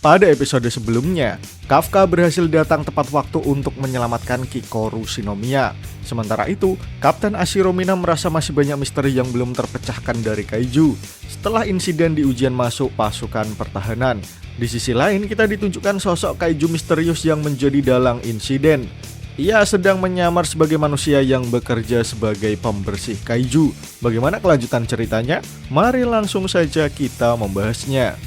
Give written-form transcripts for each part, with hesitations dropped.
Pada episode sebelumnya, Kafka berhasil datang tepat waktu untuk menyelamatkan Kikoru Shinomiya. Sementara itu, Kapten Ashiromina merasa masih banyak misteri yang belum terpecahkan dari Kaiju setelah insiden di ujian masuk pasukan pertahanan. Di sisi lain, kita ditunjukkan sosok Kaiju misterius yang menjadi dalang insiden. Ia sedang menyamar sebagai manusia yang bekerja sebagai pembersih Kaiju. Bagaimana kelanjutan ceritanya? Mari langsung saja kita membahasnya.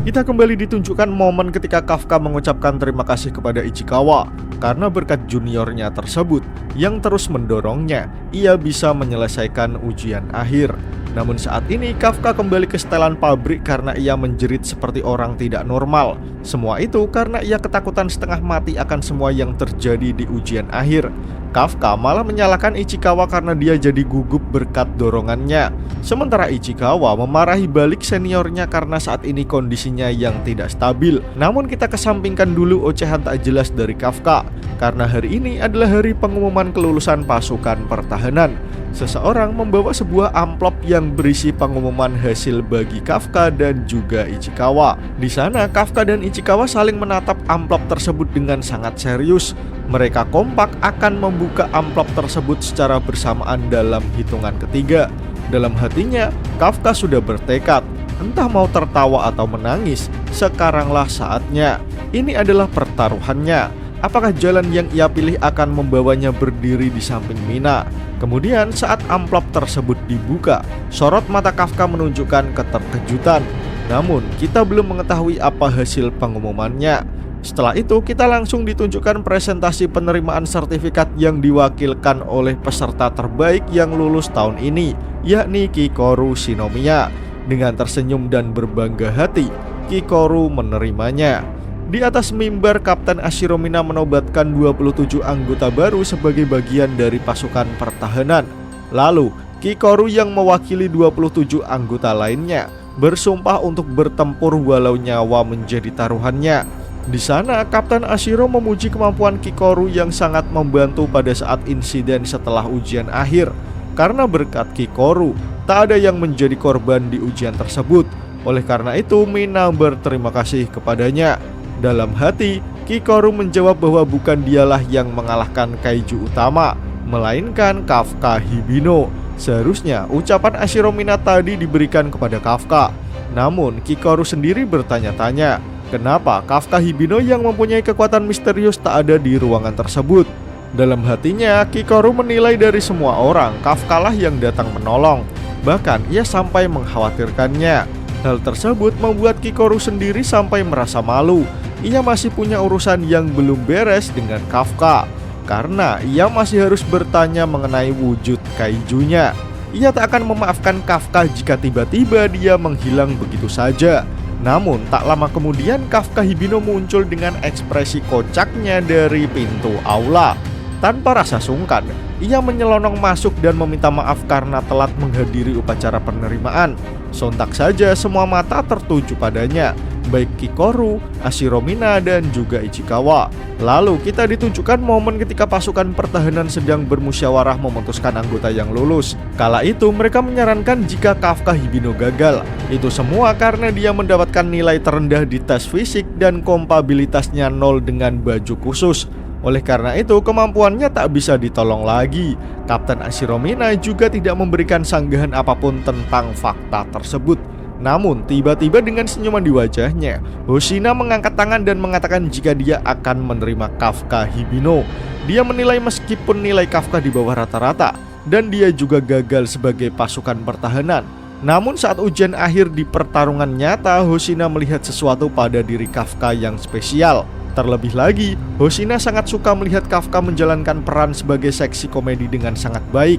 Kita kembali ditunjukkan momen ketika Kafka mengucapkan terima kasih kepada Ichikawa karena berkat juniornya tersebut yang terus mendorongnya, ia bisa menyelesaikan ujian akhir. Namun saat ini Kafka kembali ke setelan pabrik karena ia menjerit seperti orang tidak normal. Semua itu karena ia ketakutan setengah mati akan semua yang terjadi di ujian akhir. Kafka malah menyalahkan Ichikawa karena dia jadi gugup berkat dorongannya. Sementara Ichikawa memarahi balik seniornya karena saat ini kondisinya yang tidak stabil. Namun kita kesampingkan dulu ocehan tak jelas dari Kafka, karena hari ini adalah hari pengumuman kelulusan pasukan pertahanan. Seseorang membawa sebuah amplop yang berisi pengumuman hasil bagi Kafka dan juga Ichikawa. Di sana Kafka dan Ichikawa saling menatap amplop tersebut dengan sangat serius. Mereka kompak akan membuka amplop tersebut secara bersamaan dalam hitungan ketiga. Dalam hatinya, Kafka sudah bertekad, entah mau tertawa atau menangis, sekaranglah saatnya. Ini adalah pertaruhannya. Apakah jalan yang ia pilih akan membawanya berdiri di samping Mina? Kemudian saat amplop tersebut dibuka, sorot mata Kafka menunjukkan keterkejutan. Namun kita belum mengetahui apa hasil pengumumannya. Setelah itu kita langsung ditunjukkan presentasi penerimaan sertifikat yang diwakilkan oleh peserta terbaik yang lulus tahun ini, yakni Kikoru Shinomiya. Dengan tersenyum dan berbangga hati, Kikoru menerimanya. Di atas mimbar, Kapten Ashiromina menobatkan 27 anggota baru sebagai bagian dari pasukan pertahanan. Lalu, Kikoru yang mewakili 27 anggota lainnya bersumpah untuk bertempur walau nyawa menjadi taruhannya. Di sana, Kapten Ashiro memuji kemampuan Kikoru yang sangat membantu pada saat insiden setelah ujian akhir. Karena berkat Kikoru, tak ada yang menjadi korban di ujian tersebut. Oleh karena itu, Mina berterima kasih kepadanya. Dalam hati, Kikoru menjawab bahwa bukan dialah yang mengalahkan Kaiju utama, melainkan Kafka Hibino. Seharusnya ucapan Ashiromina tadi diberikan kepada Kafka. Namun Kikoru sendiri bertanya-tanya, kenapa Kafka Hibino yang mempunyai kekuatan misterius tak ada di ruangan tersebut? Dalam hatinya, Kikoru menilai dari semua orang, Kafka lah yang datang menolong. Bahkan ia sampai mengkhawatirkannya. Hal tersebut membuat Kikoru sendiri sampai merasa malu. Ia masih punya urusan yang belum beres dengan Kafka, karena ia masih harus bertanya mengenai wujud Kaijunya. Ia tak akan memaafkan Kafka jika tiba-tiba dia menghilang begitu saja. Namun tak lama kemudian Kafka Hibino muncul dengan ekspresi kocaknya dari pintu aula. Tanpa rasa sungkan, ia menyelonong masuk dan meminta maaf karena telat menghadiri upacara penerimaan. Sontak saja semua mata tertuju padanya, baik Kikoru, Ashiromina, dan juga Ichikawa. Lalu kita ditunjukkan momen ketika pasukan pertahanan sedang bermusyawarah memutuskan anggota yang lulus. Kala itu mereka menyarankan jika Kafka Hibino gagal. Itu semua karena dia mendapatkan nilai terendah di tes fisik dan kompabilitasnya 0 dengan baju khusus. Oleh karena itu kemampuannya tak bisa ditolong lagi. Kapten Ashiromina juga tidak memberikan sanggahan apapun tentang fakta tersebut. Namun tiba-tiba dengan senyuman di wajahnya, Hoshina mengangkat tangan dan mengatakan jika dia akan menerima Kafka Hibino. Dia menilai meskipun nilai Kafka di bawah rata-rata dan dia juga gagal sebagai pasukan pertahanan. Namun saat ujian akhir di pertarungan nyata, Hoshina melihat sesuatu pada diri Kafka yang spesial. Terlebih lagi, Hoshina sangat suka melihat Kafka menjalankan peran sebagai seksi komedi dengan sangat baik.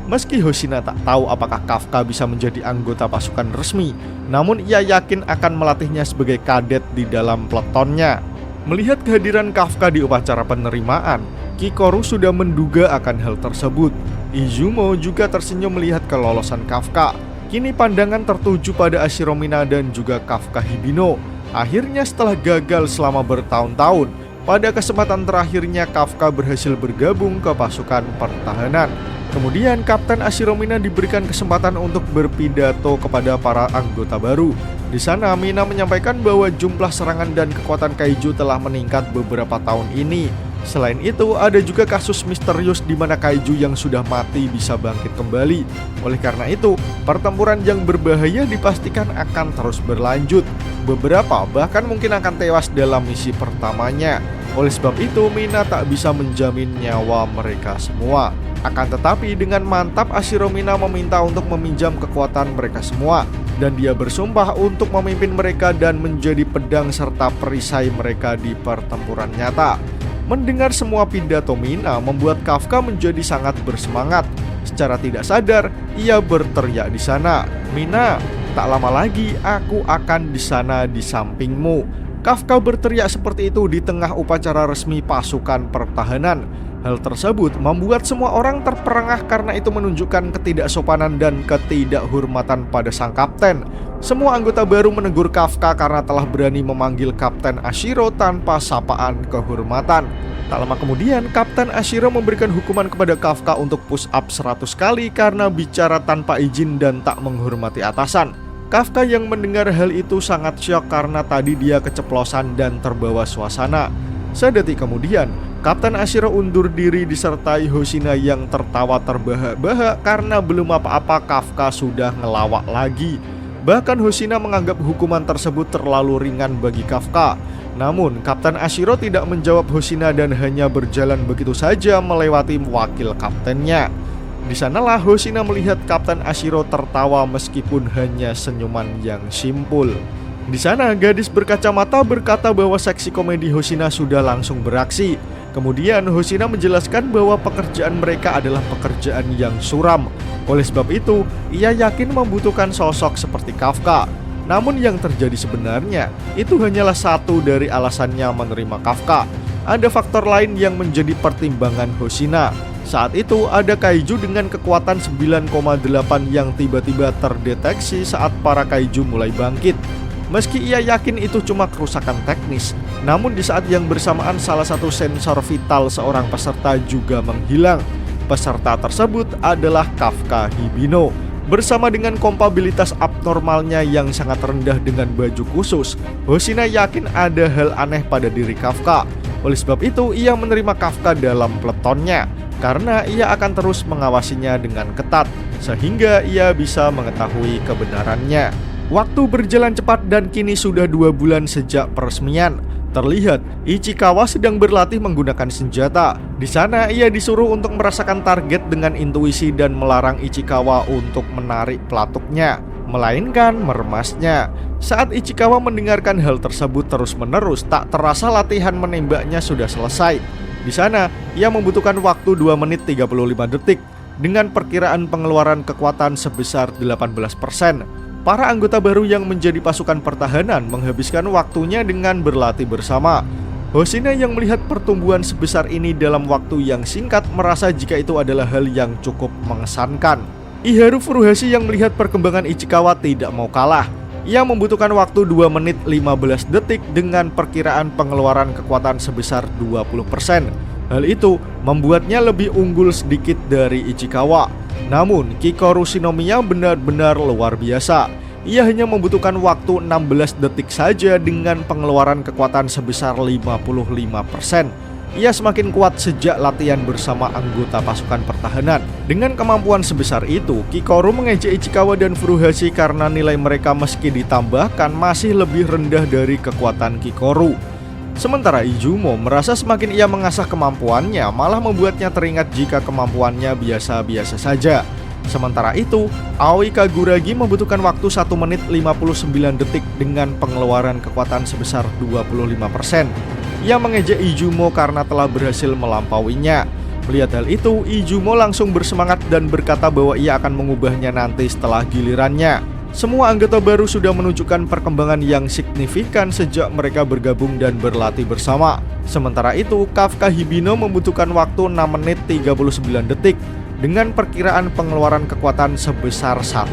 Meski Hoshina tak tahu apakah Kafka bisa menjadi anggota pasukan resmi, namun ia yakin akan melatihnya sebagai kadet di dalam peletonnya. Melihat kehadiran Kafka di upacara penerimaan, Kikoru sudah menduga akan hal tersebut. Izumo juga tersenyum melihat kelolosan Kafka. Kini pandangan tertuju pada Ashiromina dan juga Kafka Hibino. Akhirnya setelah gagal selama bertahun-tahun, pada kesempatan terakhirnya Kafka berhasil bergabung ke pasukan pertahanan. Kemudian Kapten Ashiro Mina diberikan kesempatan untuk berpidato kepada para anggota baru. Di sana Mina menyampaikan bahwa jumlah serangan dan kekuatan kaiju telah meningkat beberapa tahun ini. Selain itu, ada juga kasus misterius di mana kaiju yang sudah mati bisa bangkit kembali. Oleh karena itu, pertempuran yang berbahaya dipastikan akan terus berlanjut. Beberapa bahkan mungkin akan tewas dalam misi pertamanya. Oleh sebab itu, Mina tak bisa menjamin nyawa mereka semua. Akan tetapi dengan mantap Ashiro Mina meminta untuk meminjam kekuatan mereka semua. Dan dia bersumpah untuk memimpin mereka dan menjadi pedang serta perisai mereka di pertempuran nyata. Mendengar semua pidato Mina membuat Kafka menjadi sangat bersemangat. Secara tidak sadar, ia berteriak di sana, "Mina, tak lama lagi aku akan di sana di sampingmu." Kafka berteriak seperti itu di tengah upacara resmi pasukan pertahanan. Hal tersebut membuat semua orang terperangah karena itu menunjukkan ketidaksopanan dan ketidakhormatan pada sang kapten. Semua anggota baru menegur Kafka karena telah berani memanggil Kapten Ashiro tanpa sapaan kehormatan. Tak lama kemudian, Kapten Ashiro memberikan hukuman kepada Kafka untuk push up 100 kali karena bicara tanpa izin dan tak menghormati atasan. Kafka yang mendengar hal itu sangat syok karena tadi dia keceplosan dan terbawa suasana. Sedetik kemudian, Kapten Ashiro undur diri disertai Hoshina yang tertawa terbahak-bahak karena belum apa-apa Kafka sudah ngelawak lagi. Bahkan Hoshina menganggap hukuman tersebut terlalu ringan bagi Kafka. Namun Kapten Ashiro tidak menjawab Hoshina dan hanya berjalan begitu saja melewati wakil kaptennya. Di sanalah Hoshina melihat Kapten Ashiro tertawa meskipun hanya senyuman yang simpul. Di sana gadis berkacamata berkata bahwa seksi komedi Hoshina sudah langsung beraksi. Kemudian Hoshina menjelaskan bahwa pekerjaan mereka adalah pekerjaan yang suram. Oleh sebab itu, ia yakin membutuhkan sosok seperti Kafka. Namun yang terjadi sebenarnya, itu hanyalah satu dari alasannya menerima Kafka. Ada faktor lain yang menjadi pertimbangan Hoshina. Saat itu ada kaiju dengan kekuatan 9,8 yang tiba-tiba terdeteksi saat para kaiju mulai bangkit. Meski ia yakin itu cuma kerusakan teknis, namun di saat yang bersamaan salah satu sensor vital seorang peserta juga menghilang. Peserta tersebut adalah Kafka Hibino. Bersama dengan kompabilitas abnormalnya yang sangat rendah dengan baju khusus, Hoshina yakin ada hal aneh pada diri Kafka. Oleh sebab itu, ia menerima Kafka dalam peletonnya, karena ia akan terus mengawasinya dengan ketat, sehingga ia bisa mengetahui kebenarannya. Waktu berjalan cepat dan kini sudah 2 bulan sejak peresmian. Terlihat Ichikawa sedang berlatih menggunakan senjata. Di sana ia disuruh untuk merasakan target dengan intuisi dan melarang Ichikawa untuk menarik pelatuknya, melainkan meremasnya. Saat Ichikawa mendengarkan hal tersebut terus-menerus, tak terasa latihan menembaknya sudah selesai. Di sana ia membutuhkan waktu 2 menit 35 detik dengan perkiraan pengeluaran kekuatan sebesar 18%. Para anggota baru yang menjadi pasukan pertahanan menghabiskan waktunya dengan berlatih bersama. Hoshina yang melihat pertumbuhan sebesar ini dalam waktu yang singkat merasa jika itu adalah hal yang cukup mengesankan. Iharu Furuhashi yang melihat perkembangan Ichikawa tidak mau kalah. Ia membutuhkan waktu 2 menit 15 detik dengan perkiraan pengeluaran kekuatan sebesar 20%. Hal itu membuatnya lebih unggul sedikit dari Ichikawa. Namun Kikoru Shinomiya benar-benar luar biasa. Ia hanya membutuhkan waktu 16 detik saja dengan pengeluaran kekuatan sebesar 55%. Ia semakin kuat sejak latihan bersama anggota pasukan pertahanan. Dengan kemampuan sebesar itu, Kikoru mengejek Ichikawa dan Furuhashi karena nilai mereka meski ditambahkan masih lebih rendah dari kekuatan Kikoru. Sementara Izumo merasa semakin ia mengasah kemampuannya malah membuatnya teringat jika kemampuannya biasa-biasa saja. Sementara itu, Aoi Kaguragi membutuhkan waktu 1 menit 59 detik dengan pengeluaran kekuatan sebesar 25%. Ia mengejek Izumo karena telah berhasil melampauinya. Melihat hal itu, Izumo langsung bersemangat dan berkata bahwa ia akan mengubahnya nanti setelah gilirannya. Semua anggota baru sudah menunjukkan perkembangan yang signifikan sejak mereka bergabung dan berlatih bersama. Sementara itu, Kafka Hibino membutuhkan waktu 6 menit 39 detik dengan perkiraan pengeluaran kekuatan sebesar 1%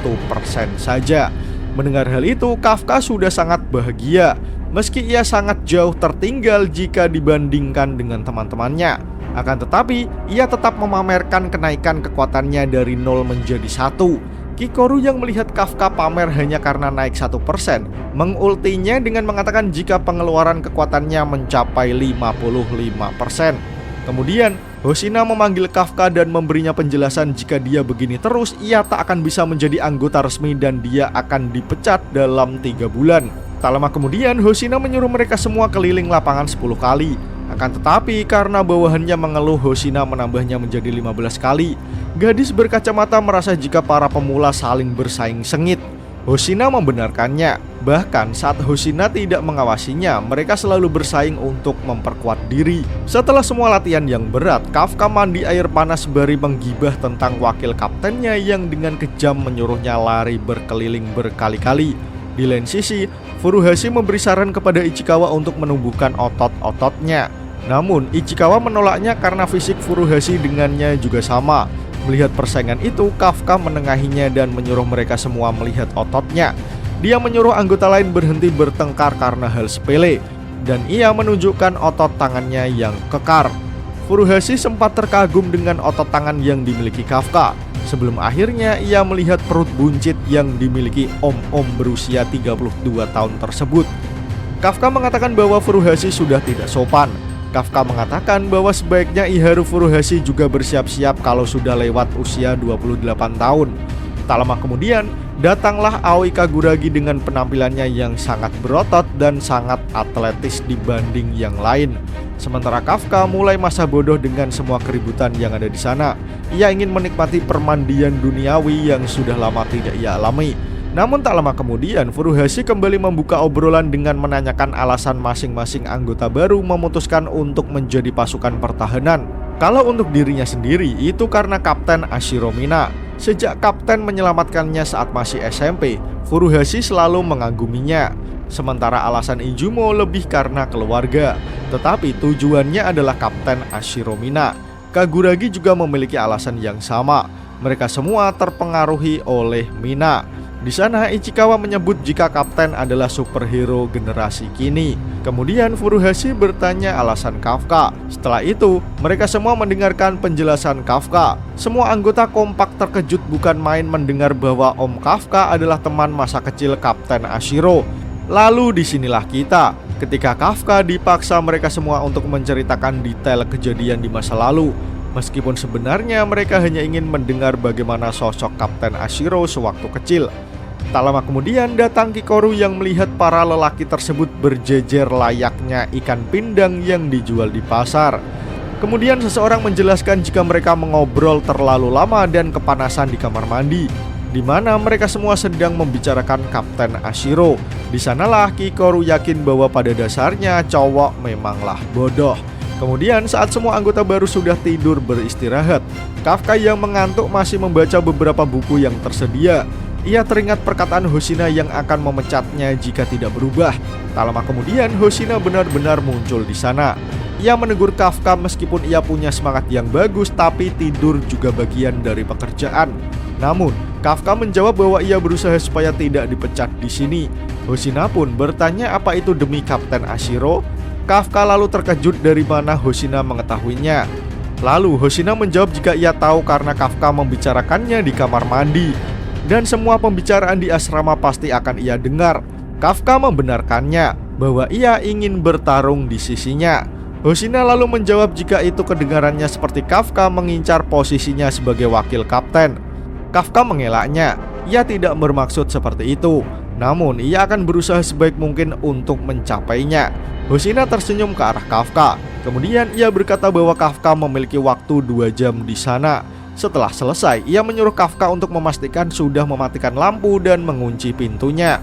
saja. Mendengar hal itu, Kafka sudah sangat bahagia, meski ia sangat jauh tertinggal jika dibandingkan dengan teman-temannya. Akan tetapi, ia tetap memamerkan kenaikan kekuatannya dari 0 menjadi 1. Kikoru yang melihat Kafka pamer hanya karena naik 1%, mengultinya dengan mengatakan jika pengeluaran kekuatannya mencapai 55%. Kemudian, Hoshina memanggil Kafka dan memberinya penjelasan jika dia begini terus, ia tak akan bisa menjadi anggota resmi dan dia akan dipecat dalam 3 bulan. Tak lama kemudian, Hoshina menyuruh mereka semua keliling lapangan 10 kali. Akan tetapi, karena bawahannya mengeluh, Hoshina menambahnya menjadi 15 kali. Gadis berkacamata merasa jika para pemula saling bersaing sengit. Hoshina membenarkannya. Bahkan saat Hoshina tidak mengawasinya, mereka selalu bersaing untuk memperkuat diri. Setelah semua latihan yang berat, Kafka mandi air panas sembari menggibah tentang wakil kaptennya yang dengan kejam menyuruhnya lari berkeliling berkali-kali. Di lain sisi, Furuhashi memberi saran kepada Ichikawa untuk menumbuhkan otot-ototnya. Namun, Ichikawa menolaknya karena fisik Furuhashi dengannya juga sama. Melihat persaingan itu, Kafka menengahinya dan menyuruh mereka semua melihat ototnya. Dia menyuruh anggota lain berhenti bertengkar karena hal sepele, dan ia menunjukkan otot tangannya yang kekar. Furuhashi sempat terkagum dengan otot tangan yang dimiliki Kafka. Sebelum akhirnya ia melihat perut buncit yang dimiliki om-om berusia 32 tahun tersebut. Kafka mengatakan bahwa Furuhashi sudah tidak sopan. Kafka mengatakan bahwa sebaiknya Iharu Furuhashi juga bersiap-siap kalau sudah lewat usia 28 tahun. Tak lama kemudian, datanglah Aoi Kaguragi dengan penampilannya yang sangat berotot dan sangat atletis dibanding yang lain. Sementara Kafka mulai masa bodoh dengan semua keributan yang ada di sana. Ia ingin menikmati permandian duniawi yang sudah lama tidak ia alami. Namun tak lama kemudian, Furuhashi kembali membuka obrolan dengan menanyakan alasan masing-masing anggota baru memutuskan untuk menjadi pasukan pertahanan. Kalau untuk dirinya sendiri, itu karena Kapten Ashiro Mina. Sejak Kapten menyelamatkannya saat masih SMP, Furuhashi selalu mengaguminya. Sementara alasan Izumo lebih karena keluarga. Tetapi tujuannya adalah Kapten Ashiro Mina. Kaguragi juga memiliki alasan yang sama. Mereka semua terpengaruhi oleh Mina. Di sana Ichikawa menyebut jika Kapten adalah superhero generasi kini. Kemudian Furuhashi bertanya alasan Kafka. Setelah itu, mereka semua mendengarkan penjelasan Kafka. Semua anggota kompak terkejut bukan main mendengar bahwa Om Kafka adalah teman masa kecil Kapten Ashiro. Lalu disinilah kita, ketika Kafka dipaksa mereka semua untuk menceritakan detail kejadian di masa lalu. Meskipun sebenarnya mereka hanya ingin mendengar bagaimana sosok Kapten Ashiro sewaktu kecil. Tak lama kemudian datang Kikoru yang melihat para lelaki tersebut berjejer layaknya ikan pindang yang dijual di pasar. Kemudian seseorang menjelaskan jika mereka mengobrol terlalu lama dan kepanasan di kamar mandi, di mana mereka semua sedang membicarakan Kapten Ashiro. Di sanalah Kikoru yakin bahwa pada dasarnya cowok memanglah bodoh. Kemudian saat semua anggota baru sudah tidur beristirahat, Kafka yang mengantuk masih membaca beberapa buku yang tersedia. Ia teringat perkataan Hoshina yang akan memecatnya jika tidak berubah. Tak lama kemudian Hoshina benar-benar muncul di sana. Ia menegur Kafka meskipun ia punya semangat yang bagus, tapi tidur juga bagian dari pekerjaan. Namun Kafka menjawab bahwa ia berusaha supaya tidak dipecat di sini. Hoshina pun bertanya apa itu demi Kapten Ashiro. Kafka lalu terkejut dari mana Hoshina mengetahuinya. Lalu Hoshina menjawab jika ia tahu karena Kafka membicarakannya di kamar mandi, dan semua pembicaraan di asrama pasti akan ia dengar. Kafka membenarkannya bahwa ia ingin bertarung di sisinya. Hoshina lalu menjawab jika itu kedengarannya seperti Kafka mengincar posisinya sebagai wakil kapten. Kafka mengelaknya. Ia tidak bermaksud seperti itu, namun ia akan berusaha sebaik mungkin untuk mencapainya. Hoshina tersenyum ke arah Kafka. Kemudian ia berkata bahwa Kafka memiliki waktu 2 jam di sana. Setelah selesai, ia menyuruh Kafka untuk memastikan sudah mematikan lampu dan mengunci pintunya.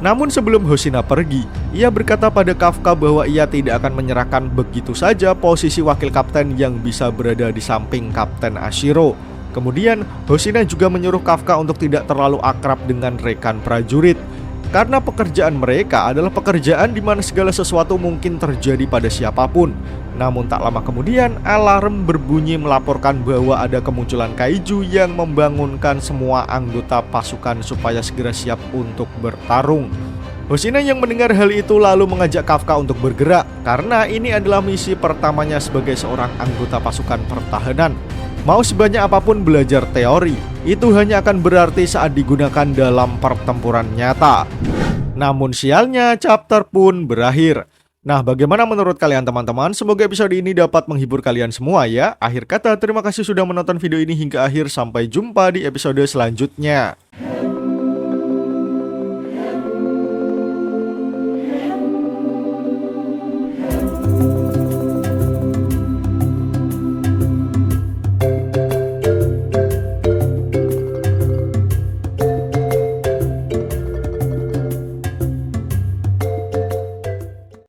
Namun sebelum Hoshina pergi, ia berkata pada Kafka bahwa ia tidak akan menyerahkan begitu saja posisi wakil kapten yang bisa berada di samping Kapten Ashiro. Kemudian Hoshina juga menyuruh Kafka untuk tidak terlalu akrab dengan rekan prajurit, karena pekerjaan mereka adalah pekerjaan di mana segala sesuatu mungkin terjadi pada siapapun. Namun tak lama kemudian alarm berbunyi melaporkan bahwa ada kemunculan kaiju yang membangunkan semua anggota pasukan supaya segera siap untuk bertarung. Hoshina yang mendengar hal itu lalu mengajak Kafka untuk bergerak karena ini adalah misi pertamanya sebagai seorang anggota pasukan pertahanan. Mau sebanyak apapun belajar teori, itu hanya akan berarti saat digunakan dalam pertempuran nyata. Namun sialnya, chapter pun berakhir. Nah, bagaimana menurut kalian teman-teman? Semoga episode ini dapat menghibur kalian semua ya. Akhir kata, terima kasih sudah menonton video ini hingga akhir. Sampai jumpa di episode selanjutnya.